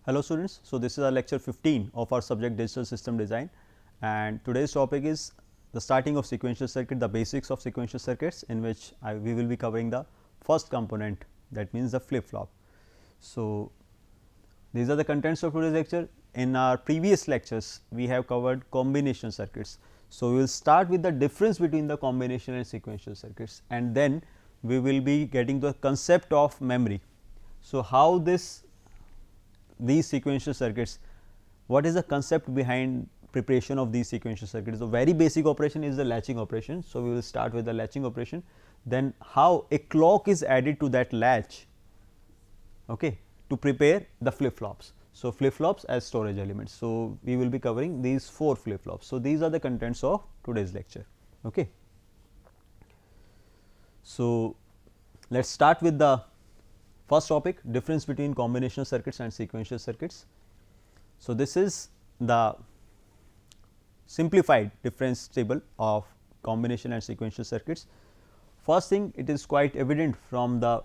Hello students, so this is our lecture 15 of our subject digital system design, and today's topic is the starting of sequential circuit, the basics of sequential circuits, in which we will be covering the first component, that means the flip flop. So, these are the contents of today's lecture. In our previous lectures we have covered combination circuits. So, we will start with the difference between the combination and sequential circuits, and then we will be getting the concept of memory. So, how these sequential circuits, what is the concept behind preparation of these sequential circuits? The very basic operation is the latching operation. So, we will start with the latching operation, then how a clock is added to that latch, okay, to prepare the flip flops. So, flip flops as storage elements. So, we will be covering these 4 flip flops. So, these are the contents of today's lecture. Okay. So, let us start with the first topic, difference between combinational circuits and sequential circuits. So, this is the simplified difference table of combination and sequential circuits. First thing, it is quite evident from the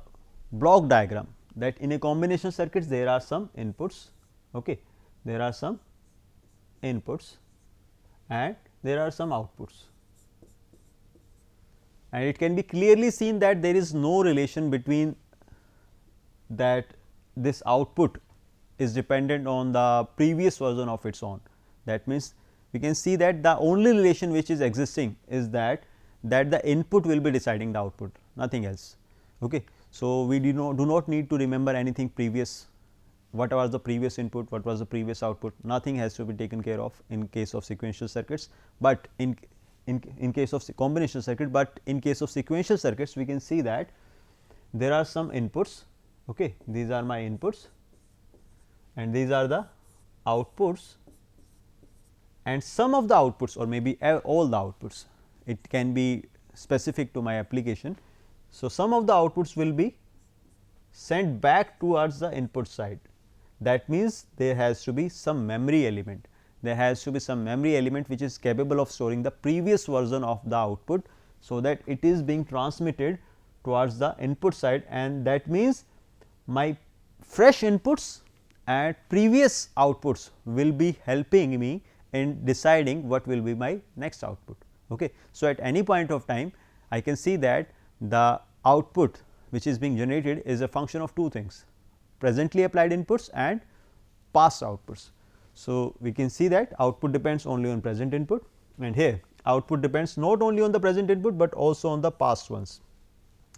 block diagram that in a combination circuits there are some inputs, okay, there are some inputs and there are some outputs, and it can be clearly seen that there is no relation between that this output is dependent on the previous version of its own. That means, we can see that the only relation which is existing is that the input will be deciding the output, nothing else. Okay. So, we do not need to remember anything previous, what was the previous input, what was the previous output, nothing has to be taken care of in case of sequential circuits, but in case of combination circuit, but in case of sequential circuits we can see that there are some inputs. Okay, these are my inputs and these are the outputs, and some of the outputs or maybe all the outputs, it can be specific to my application. So, some of the outputs will be sent back towards the input side. That means, there has to be some memory element, there has to be some memory element which is capable of storing the previous version of the output. So, that it is being transmitted towards the input side, and that means my fresh inputs and previous outputs will be helping me in deciding what will be my next output. Okay. So, at any point of time I can see that the output which is being generated is a function of two things, presently applied inputs and past outputs. So, we can see that output depends only on present input, and here output depends not only on the present input, but also on the past ones.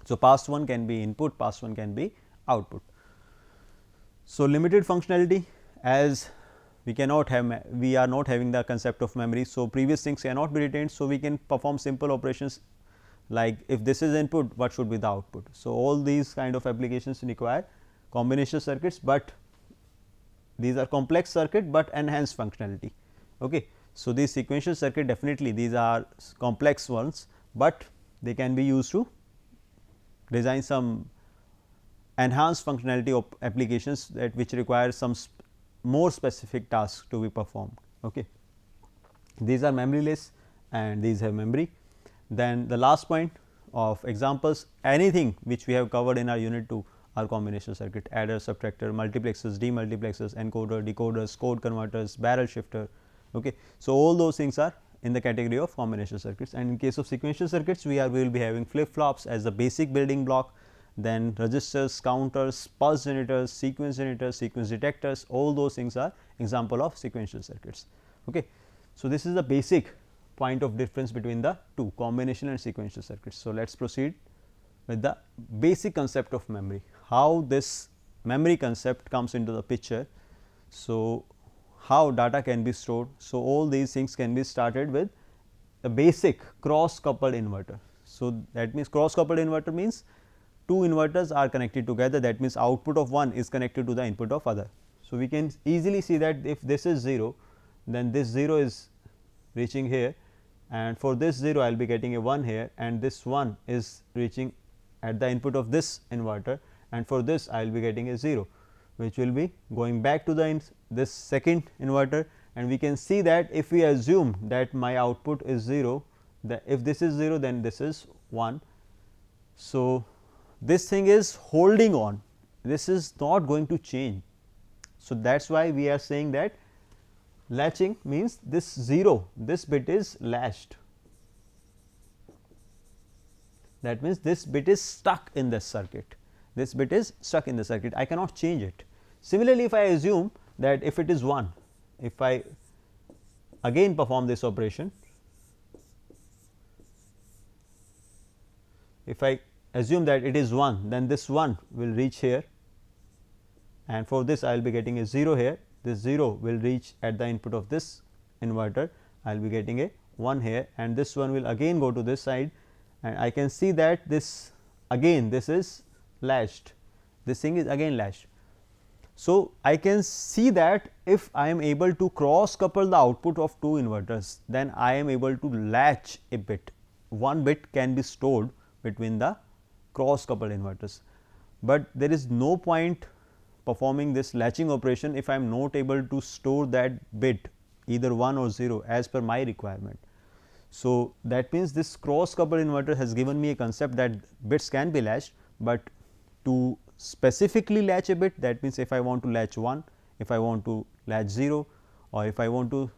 So, past one can be input, past one can be output. So, limited functionality, as we are not having the concept of memory. So, previous things cannot be retained. So, we can perform simple operations like if this is input, what should be the output. So, all these kind of applications require combination circuits, but these are complex circuit, but enhanced functionality. Okay. So, these sequential circuit, definitely these are complex ones, but they can be used to design some enhanced functionality of applications that which require some more specific tasks to be performed. Okay. These are memoryless and these have memory. Then the last point of examples, anything which we have covered in our unit 2 are combination circuit, adder, subtractor, multiplexers, demultiplexers, encoder, decoders, code converters, barrel shifter. Okay. So, all those things are in the category of combination circuits, and in case of sequential circuits we will be having flip flops as the basic building block, then registers, counters, pulse generators, sequence detectors, all those things are example of sequential circuits. Okay. So, this is the basic point of difference between the two, combination and sequential circuits. So, let us proceed with the basic concept of memory, how this memory concept comes into the picture. So, how data can be stored. So, all these things can be started with a basic cross coupled inverter. So, that means cross coupled inverter means two inverters are connected together, that means output of one is connected to the input of other. So, we can easily see that if this is 0, then this 0 is reaching here, and for this 0 I will be getting a 1 here, and this 1 is reaching at the input of this inverter, and for this I will be getting a 0, which will be going back to the this second inverter, and we can see that if we assume that my output is 0, that if this is 0 then this is 1. So, this thing is holding on, this is not going to change. So, that is why we are saying that latching means this 0, this bit is latched, that means this bit is stuck in this circuit, this bit is stuck in the circuit, I cannot change it. Similarly, if I assume that if it is 1, if I again perform this operation, if I assume that it is 1, then this 1 will reach here, and for this I will be getting a 0 here, this 0 will reach at the input of this inverter, I will be getting a 1 here, and this one will again go to this side, and I can see that this again this is latched, this thing is again latched. So, I can see that if I am able to cross couple the output of two inverters, then I am able to latch a bit, one bit can be stored between the cross coupled inverters, but there is no point performing this latching operation if I am not able to store that bit either 1 or 0 as per my requirement. So, that means this cross coupled inverter has given me a concept that bits can be latched, but to specifically latch a bit, that means if I want to latch 1, if I want to latch 0, or if I want to,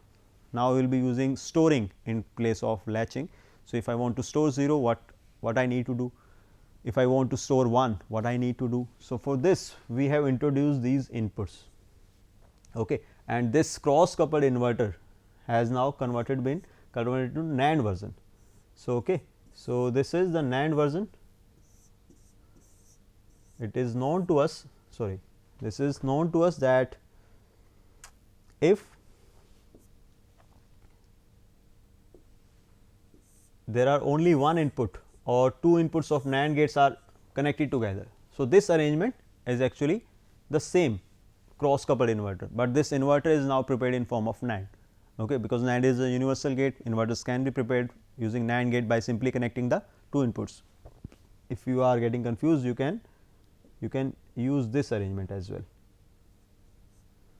now we will be using storing in place of latching. So, if I want to store 0, what I need to do, if I want to store 1, what I need to do. So, for this we have introduced these inputs, okay, and this cross coupled inverter has now converted to NAND version. So, okay, so this is the NAND version, it is known to us, sorry, this is known to us that if there are only one input or two inputs of NAND gates are connected together. So, this arrangement is actually the same cross coupled inverter, but this inverter is now prepared in form of NAND, okay, because NAND is a universal gate, inverters can be prepared using NAND gate by simply connecting the two inputs. If you are getting confused, you can use this arrangement as well,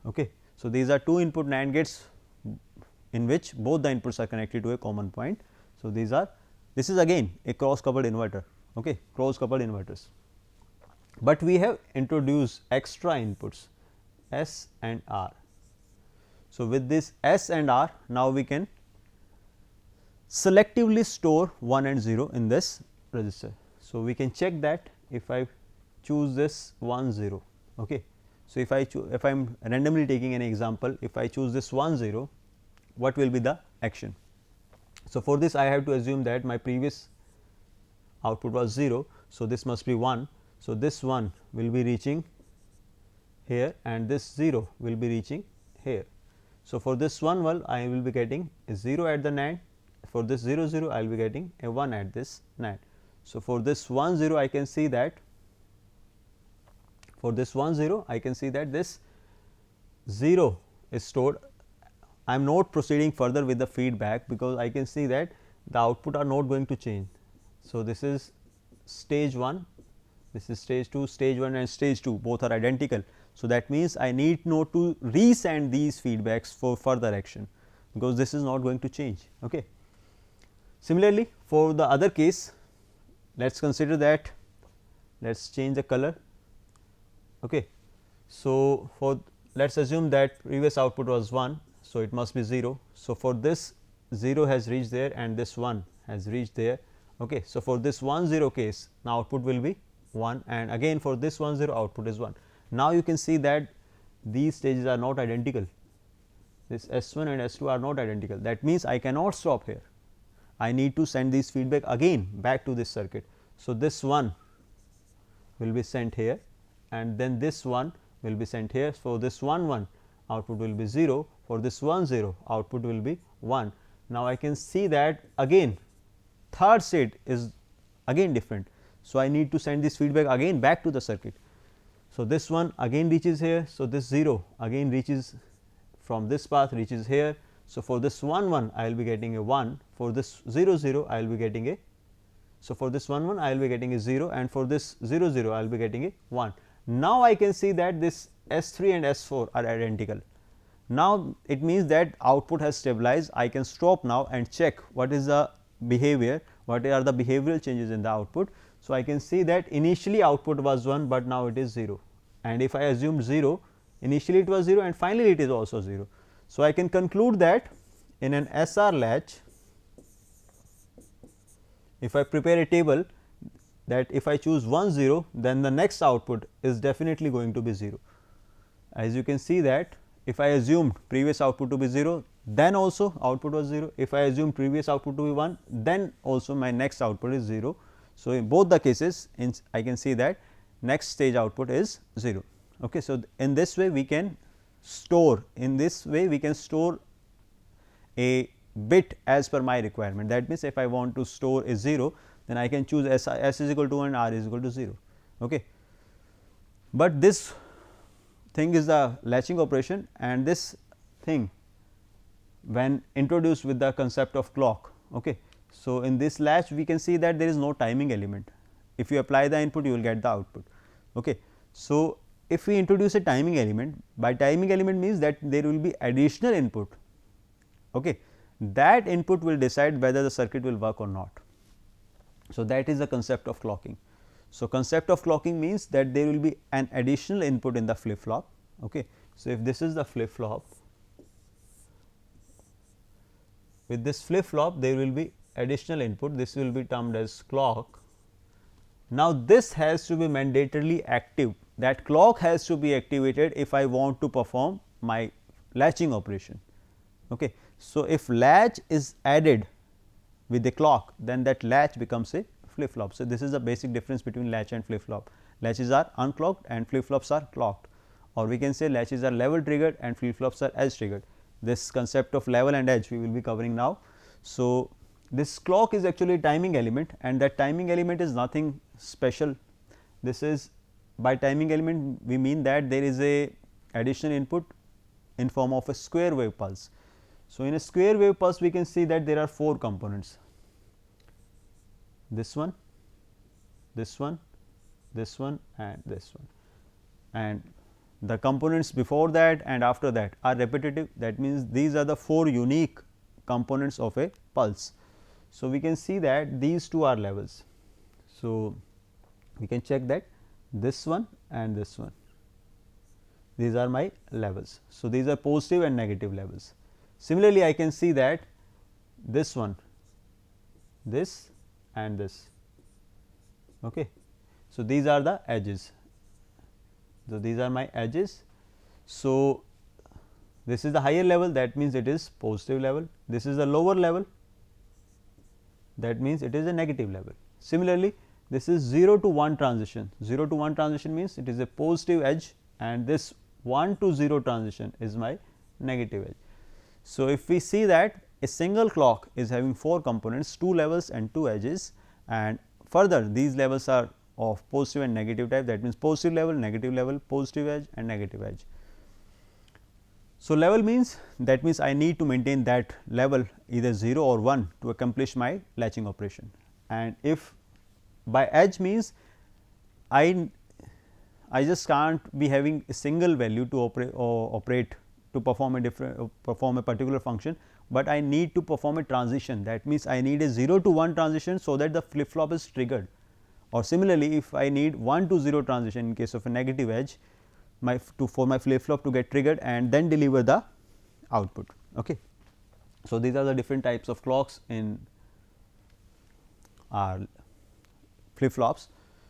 okay. So, these are two input NAND gates in which both the inputs are connected to a common point. So, this is again a cross coupled inverter, okay, cross coupled inverters, but we have introduced extra inputs S and R. So, with this S and R, now we can selectively store 1 and 0 in this resistor. So, we can check that if I choose this 1 0, okay. So, if I am randomly taking an example, if I choose this 1 0, what will be the action? So, for this I have to assume that my previous output was 0. So, this must be 1. So, this 1 will be reaching here and this 0 will be reaching here. So, for this 1 well I will be getting a 0 at the NAND, for this 0 0 I will be getting a 1 at this NAND. So, for this 1 0 I can see that this 0 is stored. I am not proceeding further with the feedback because I can see that the output are not going to change. So, this is stage 1, this is stage 2, stage 1 and stage 2 both are identical. So, that means I need not to resend these feedbacks for further action because this is not going to change. Okay. Similarly, for the other case, let us consider that, let us change the color. Okay. So, for let us assume that previous output was 1. So, it must be 0. So, for this 0 has reached there and this 1 has reached there. Okay. So, for this 1 0 case, now output will be 1 and again for this 1 0 output is 1. Now, you can see that these stages are not identical, this S1 and S2 are not identical, that means I cannot stop here, I need to send this feedback again back to this circuit. So, this 1 will be sent here and then this 1 will be sent here. So, this 1 1 output will be 0, for this 1 0 output will be 1. Now, I can see that again third state is again different. So, I need to send this feedback again back to the circuit. So, this one again reaches here. So, this 0 again reaches from this path reaches here. So, for this 1 1 I will be getting a 1, for this 0 0 I will be getting a, so for this 1 1 I will be getting a 0 and for this 0 0 I will be getting a 1. Now, I can see that this S3 and S4 are identical. Now, it means that output has stabilized, I can stop now and check what is the behavior, what are the behavioral changes in the output. So, I can see that initially output was 1, but now it is 0 and if I assume 0, initially it was 0 and finally it is also 0. So, I can conclude that in an SR latch, if I prepare a table, that if I choose 1 0, then the next output is definitely going to be 0. As you can see that if I assumed previous output to be 0, then also output was 0. If I assume previous output to be 1, then also my next output is 0. So, in both the cases I can see that next stage output is 0. Okay. So, in this way we can store, a bit as per my requirement. That means, if I want to store a 0, then I can choose S is equal to 1 and R is equal to 0. Okay. But this thing is the latching operation, and this thing when introduced with the concept of clock. Okay. So, in this latch we can see that there is no timing element. If you apply the input, you will get the output. Okay. So, if we introduce a timing element, by timing element means that there will be additional input. Okay. That input will decide whether the circuit will work or not. So, that is the concept of clocking. So, concept of clocking means that there will be an additional input in the flip flop. Okay. So, if this is the flip flop, with this flip flop there will be additional input, this will be termed as clock. Now, this has to be mandatorily active, that clock has to be activated if I want to perform my latching operation. Okay. So, if latch is added with the clock, then that latch becomes a flip flop. So, this is the basic difference between latch and flip flop. Latches are unclocked and flip flops are clocked, or we can say latches are level triggered and flip flops are edge triggered. This concept of level and edge we will be covering now. So, this clock is actually a timing element, and that timing element is nothing special. This is, by timing element we mean that there is a additional input in form of a square wave pulse. So, in a square wave pulse we can see that there are 4 components, this one, this one, this one and this one, and the components before that and after that are repetitive. That means, these are the 4 unique components of a pulse. So, we can see that these 2 are levels. So, we can check that this one and this one, these are my levels. So, these are positive and negative levels. Similarly, I can see that this one, this and this. Okay. So, these are the edges. So, these are my edges. So, this is the higher level, that means it is positive level. This is the lower level, that means it is a negative level. Similarly, this is 0 to 1 transition. 0 to 1 transition means it is a positive edge, and this 1 to 0 transition is my negative edge. So, if we see that a single clock is having 4 components, 2 levels and 2 edges, and further these levels are of positive and negative type, that means positive level, positive edge and negative edge. So, level means, that means I need to maintain that level either 0 or 1 to accomplish my latching operation, and if by edge means I just can't be having a single value to operate to perform a particular function, but I need to perform a transition. That means, I need a 0 to 1 transition, so that the flip flop is triggered, or similarly if I need 1 to 0 transition in case of a negative edge, for my flip flop to get triggered and then deliver the output. Okay. So, these are the different types of clocks in our flip flops.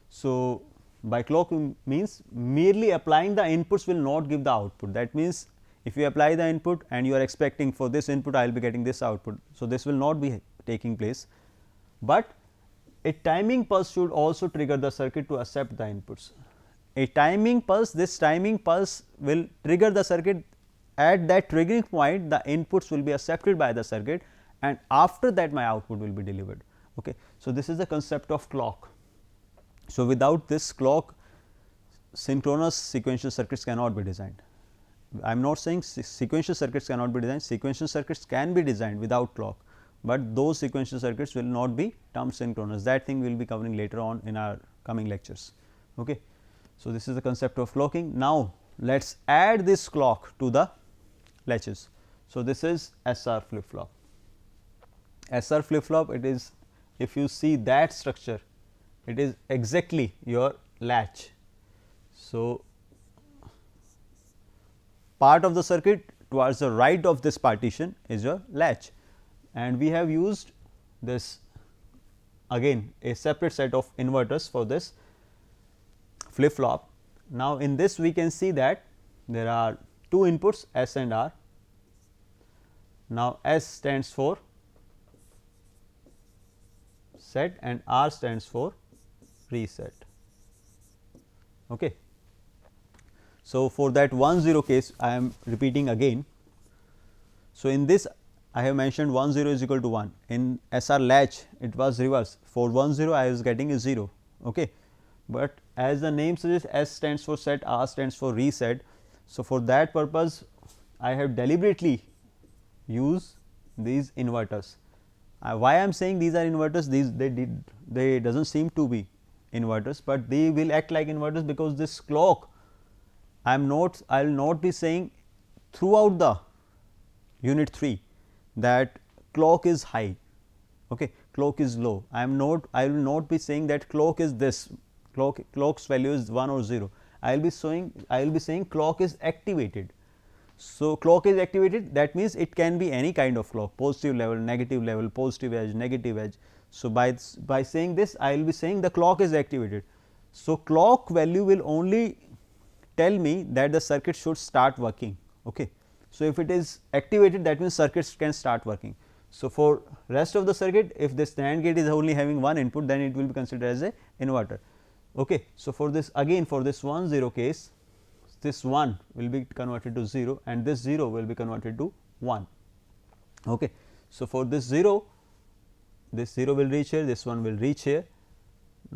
So, by clock means merely applying the inputs will not give the output. That means, if you apply the input and you are expecting for this input I will be getting this output. So, this will not be taking place, but a timing pulse should also trigger the circuit to accept the inputs. A timing pulse, this timing pulse will trigger the circuit. At that triggering point, the inputs will be accepted by the circuit, and after that my output will be delivered. Okay. So, this is the concept of clock. So, without this clock, synchronous sequential circuits cannot be designed. I am not saying sequential circuits cannot be designed, sequential circuits can be designed without clock, but those sequential circuits will not be termed synchronous. That thing we will be covering later on in our coming lectures. Okay. So, this is the concept of clocking. Now, let us add this clock to the latches. So, this is SR flip flop. SR flip flop, it is, if you see that structure, it is exactly your latch. So, part of the circuit towards the right of this partition is your latch, and we have used this again a separate set of inverters for this flip flop. Now, in this we can see that there are two inputs S and R. Now, S stands for set and R stands for reset. Okay. So, for that 1 0 case I am repeating again. So, in this I have mentioned 1 0 is equal to 1, in SR latch it was reverse, for 1 0 I was getting a 0, okay. But as the name suggests, S stands for set, R stands for reset. So, for that purpose I have deliberately used these inverters. Why I am saying these are inverters, they does not seem to be inverters, but they will act like inverters because this clock I will not be saying throughout the unit 3 that clock is high, okay, clock is low. I will not be saying that clock is this, clock's value is 1 or 0. I will be saying clock is activated. So, clock is activated, that means it can be any kind of clock, positive level, positive edge, negative edge. So, by saying this I will be saying the clock is activated. So, clock value will only tell me that the circuit should start working, okay. So, if it is activated, that means circuits can start working. So, for rest of the circuit, if this NAND gate is only having one input, then it will be considered as a inverter, okay. So, for this again for this 1 0 case, this 1 will be converted to 0 and this 0 will be converted to 1, okay. So, for this 0 will reach here, this one will reach here.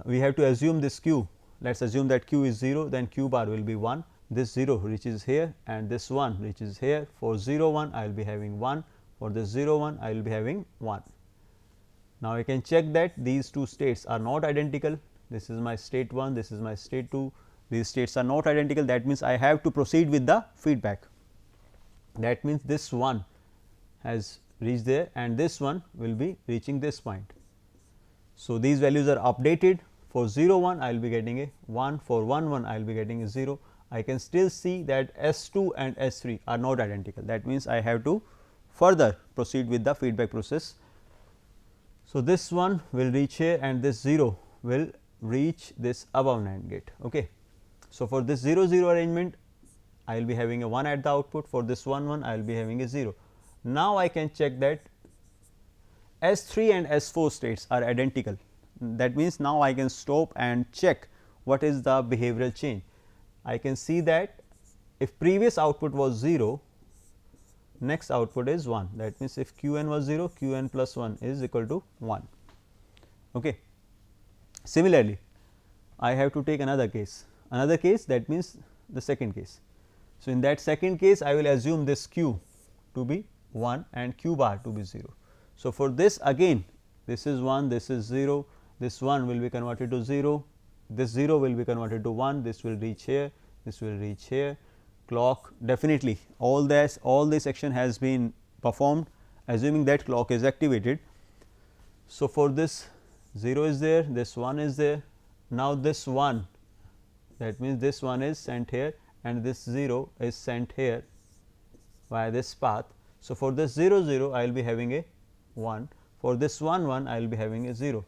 We have to assume this q, let us assume that q is 0, then q bar will be 1, this 0 reaches here and this 1 reaches here. For 0 1 I will be having 1, for this 0 1 I will be having 1. Now, I can check that these two states are not identical, this is my state 1, this is my state 2, these states are not identical, that means I have to proceed with the feedback. That means, this 1 has reached there and this one will be reaching this point. So, these values are updated. For 0 1 I will be getting a 1, for 1 1 I will be getting a 0. I can still see that S2 and S3 are not identical, that means I have to further proceed with the feedback process. So, this one will reach here and this 0 will reach this above NAND gate, okay. So, for this 0 0 arrangement I will be having a 1 at the output, for this 1 1 I will be having a 0. Now, I can check that S3 and S4 states are identical, that means, now I can stop and check what is the behavioral change. I can see that if previous output was 0, next output is 1, that means, if q n was 0, q n plus 1 is equal to 1. Okay. Similarly, I have to take another case that means, the second case. So, in that second case I will assume this q to be 1 and q bar to be 0. So, for this again this is 1, this is 0, this 1 will be converted to 0, this 0 will be converted to 1, this will reach here, this will reach here. Clock definitely all this action has been performed assuming that clock is activated. So, for this 0 is there, this 1 is there. Now, this 1, that means, this 1 is sent here and this 0 is sent here via this path. So, for this 0 0 I will be having a 1, for this 1 1 I will be having a 0.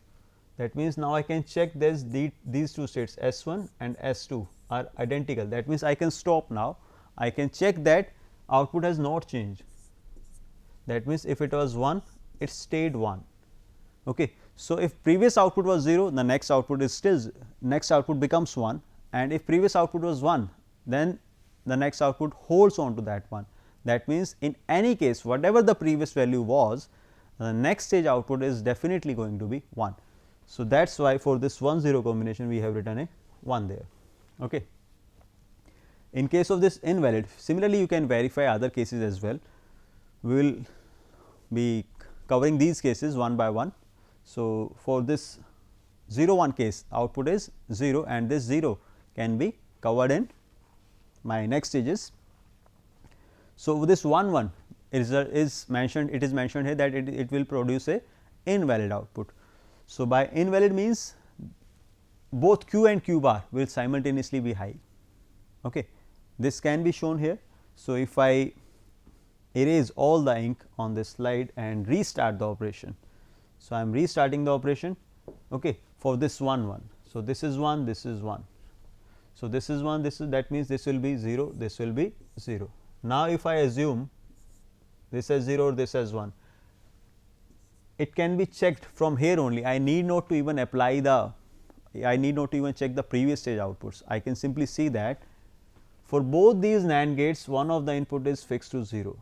That means, now I can check this these two states S1 and S2 are identical, that means, I can stop now. I can check that output has not changed, that means, if it was 1 it stayed 1. Okay. So, if previous output was 0, the next output is still next output becomes 1, and if previous output was 1, then the next output holds on to that 1. That means, in any case whatever the previous value was, the next stage output is definitely going to be 1. So, that is why for this 1 0 combination we have written a 1 there. Okay. In case of this invalid, similarly you can verify other cases as well. We will be covering these cases one by one. So, for this 0 1 case output is 0 and this 0 can be covered in my next stages. So, this 1 1 is mentioned, it is mentioned here that it will produce a invalid output. So, by invalid means both q and q bar will simultaneously be high. Okay. This can be shown here. So, if I erase all the ink on this slide and restart the operation. So, I am restarting the operation okay, for this 1 1. So, this is 1, this is 1. So, this is 1, this is, that means this will be 0, this will be 0. Now, if I assume this as 0 or this as 1, it can be checked from here only. I need not to even apply the, I need not to even check the previous stage outputs. I can simply see that for both these NAND gates, one of the input is fixed to 0,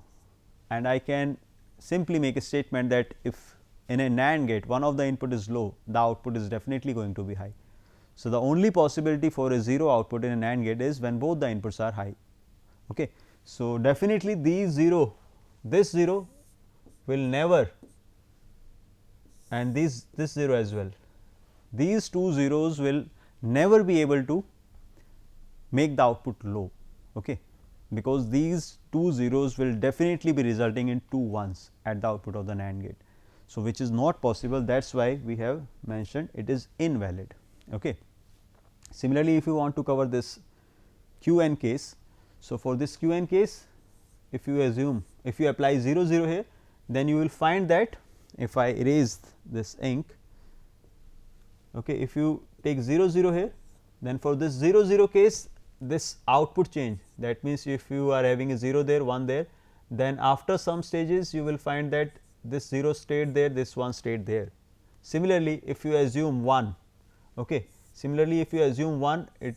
and I can simply make a statement that if in a NAND gate one of the input is low, the output is definitely going to be high. So, the only possibility for a 0 output in a NAND gate is when both the inputs are high. Okay. So, definitely these 0, this 0 will never, and this 0 as well, these two zeros will never be able to make the output low, okay, because these two zeros will definitely be resulting in two ones at the output of the NAND gate. So, which is not possible, that is why we have mentioned it is invalid. Okay. Similarly, if you want to cover this QN case, so for this QN case, if you assume, if you apply 0 0 here, then you will find that if I erase this ink, okay, if you take 0 0 here, then for this 0 0 case, this output change, that means if you are having a 0 there, 1 there, then after some stages you will find that this 0 stayed there, this 1 stayed there. Similarly, if you assume 1, okay, similarly if you assume 1 it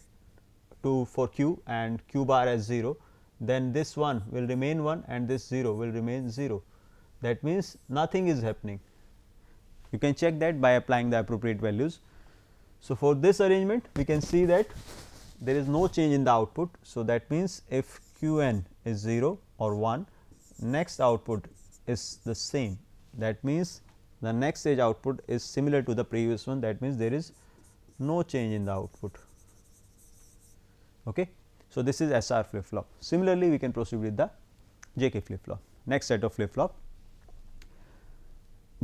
to for q and q bar as 0, then this 1 will remain 1 and this 0 will remain 0. That means nothing is happening. You can check that by applying the appropriate values. So, for this arrangement we can see that there is no change in the output. So, that means if q n is 0 or 1, next output is the same, that means the next stage output is similar to the previous one, that means there is no change in the output. Okay. So, this is SR flip flop. Similarly, we can proceed with the JK flip flop. Next set of flip flop.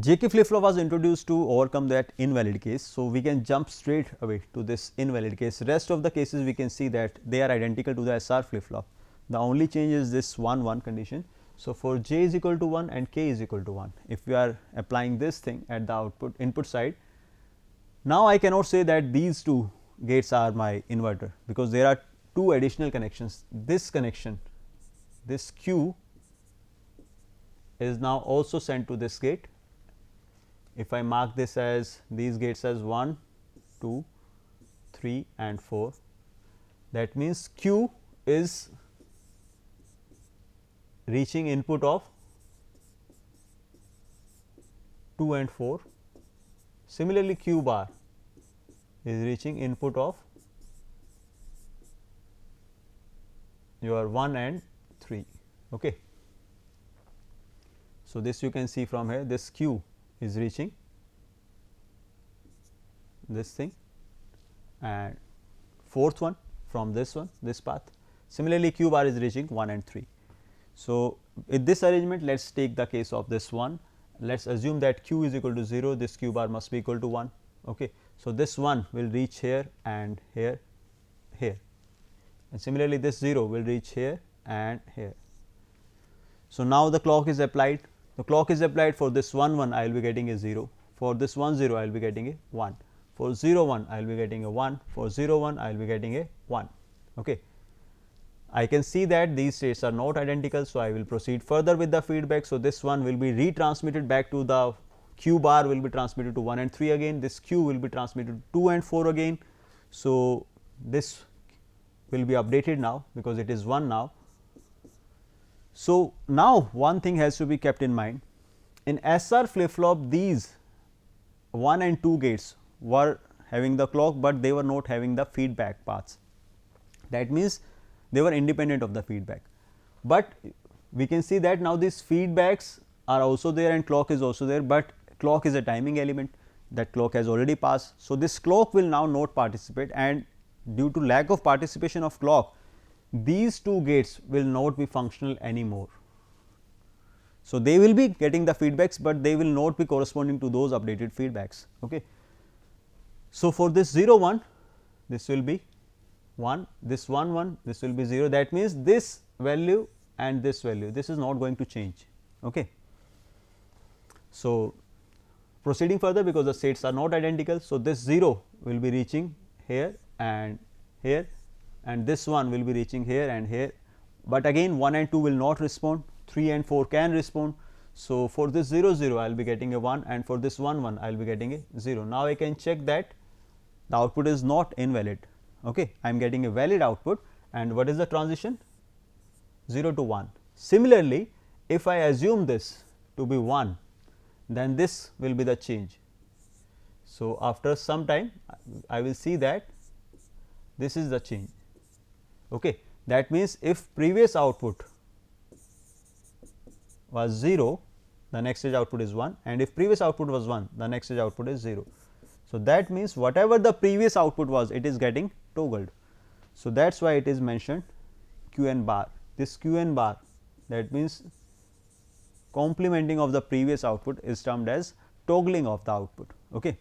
JK flip flop was introduced to overcome that invalid case. So, we can jump straight away to this invalid case. Rest of the cases we can see that they are identical to the SR flip flop. The only change is this 1 1 condition. So, for j is equal to 1 and k is equal to 1, if we are applying this thing at the output input side, now I cannot say that these two gates are my inverter, because there are two additional connections. This connection, this q is now also sent to this gate. If I mark this as these gates as 1, 2, 3 and 4, that means q is reaching input of 2 and 4. Similarly, q bar is reaching input of your 1 and 3. Okay. So, this you can see from here, this q is reaching this thing and fourth one from this one, this path. Similarly, q bar is reaching 1 and 3. So, with this arrangement, let us take the case of this one. Let us assume that q is equal to 0, this q bar must be equal to 1. Okay. So, this 1 will reach here and here, here, and similarly this 0 will reach here and here. So, now the clock is applied. The clock is applied for this 1 1, I will be getting a 0, for this 1 0 I will be getting a 1, for 0 1 I will be getting a 1, for 0 1 I will be getting a 1. Okay. I can see that these states are not identical. So, I will proceed further with the feedback. So, this one will be retransmitted back to the q bar will be transmitted to 1 and 3 again, this q will be transmitted to 2 and 4 again. So, this will be updated now because it is 1 now. So, now one thing has to be kept in mind, in SR flip flop these 1 and 2 gates were having the clock, but they were not having the feedback paths. That means, they were independent of the feedback, but we can see that now these feedbacks are also there and clock is also there, but clock is a timing element, that clock has already passed. So, this clock will now not participate, and due to lack of participation of clock, these two gates will not be functional anymore. So, they will be getting the feedbacks, but they will not be corresponding to those updated feedbacks. Okay. So, for this 0 1, this will be 1, this 1 1, this will be 0. That means, this value and this value, this is not going to change. Okay. So, proceeding further, because the states are not identical. So, this 0 will be reaching here, and this one will be reaching here and here, but again 1 and 2 will not respond, 3 and 4 can respond. So, for this 0 0 I will be getting a 1, and for this 1 1 I will be getting a 0. Now, I can check that the output is not invalid. Okay. I am getting a valid output, and what is the transition? 0 to 1. Similarly, if I assume this to be 1, then this will be the change. So, after some time I will see that this is the change. Okay. That means, if previous output was 0, the next stage output is 1, and if previous output was 1, the next stage output is 0. So, that means, whatever the previous output was, it is getting toggled. So, that is why it is mentioned q n bar. This q n bar, that means complementing of the previous output, is termed as toggling of the output. Okay.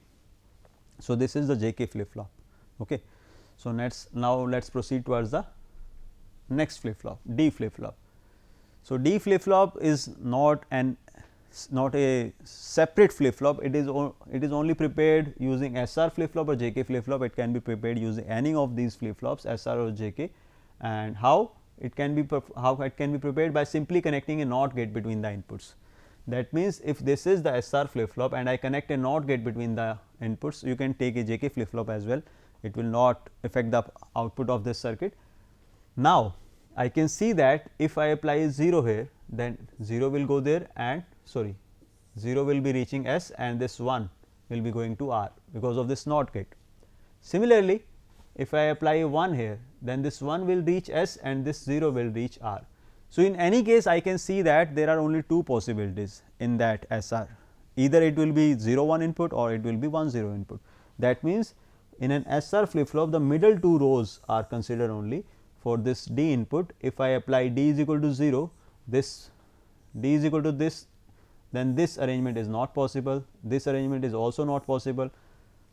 So, this is the JK flip flop. Okay. So, now let us proceed towards the next flip flop, D flip flop. So, D flip flop is not a separate flip flop, it is only prepared using SR flip flop or JK flip flop. It can be prepared using any of these flip flops, SR or JK. And how it can be prepared? By simply connecting a NOT gate between the inputs. That means, if this is the SR flip flop and I connect a NOT gate between the inputs, you can take a JK flip flop as well, it will not affect the output of this circuit. Now, I can see that if I apply a 0 here, then 0 will go there, and 0 will be reaching S, and this 1 will be going to R because of this NOT gate. Similarly, if I apply a 1 here, then this 1 will reach S and this 0 will reach R. So, in any case, I can see that there are only two possibilities in that SR, either it will be 0 1 input or it will be 1 0 input. That means, in an SR flip flop, the middle two rows are considered only for this D input. If I apply D is equal to 0, this D is equal to this, then this arrangement is not possible, this arrangement is also not possible,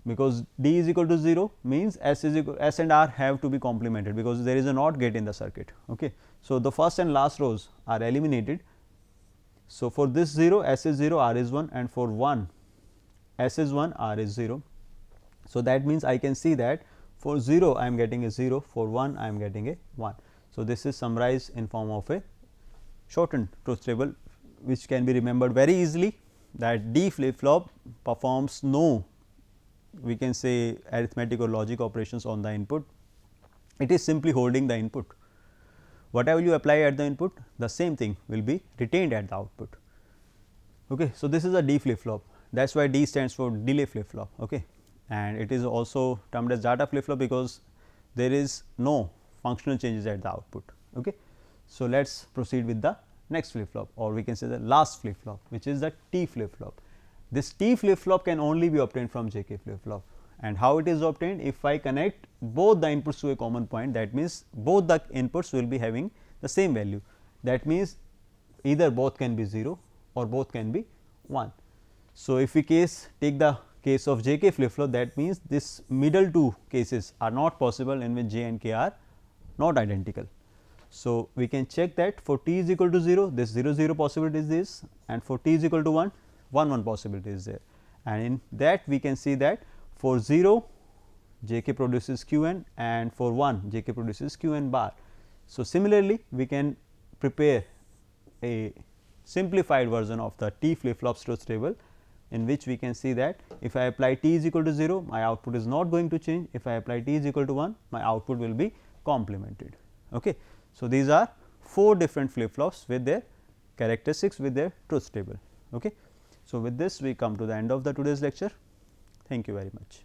because D is equal to 0 means S and R have to be complemented, because there is a NOT gate in the circuit. Okay. So, the first and last rows are eliminated. So, for this 0, S is 0, R is 1, and for 1, S is 1, R is 0. So, that means, I can see that for 0 I am getting a 0, for 1 I am getting a 1. So, this is summarized in form of a shortened truth table, which can be remembered very easily, that D flip flop performs no, we can say, arithmetic or logic operations on the input. It is simply holding the input. Whatever you apply at the input, the same thing will be retained at the output. Okay. So, this is a D flip flop, that is why D stands for delay flip flop. Okay. And it is also termed as data flip flop, because there is no functional changes at the output. Okay. So, let us proceed with the next flip flop, or we can say the last flip flop, which is the T flip flop. This T flip flop can only be obtained from JK flip flop. And how it is obtained? If I connect both the inputs to a common point, that means, both the inputs will be having the same value. That means, either both can be 0 or both can be 1. So, if we take the case of JK flip flop, that means, this middle two cases are not possible in which J and K are not identical. So, we can check that for t is equal to 0, this 0 0 possibility is this, and for t is equal to 1, 1 1 possibility is there. And in that we can see that for 0 J k produces q n, and for 1 J k produces q n bar. So, similarly, we can prepare a simplified version of the T flip flops truth table, in which we can see that if I apply t is equal to 0, my output is not going to change. If I apply t is equal to 1, my output will be complemented. Okay. So, these are 4 different flip flops with their characteristics, with their truth table. Okay. So, with this we come to the end of the today's lecture. Thank you very much.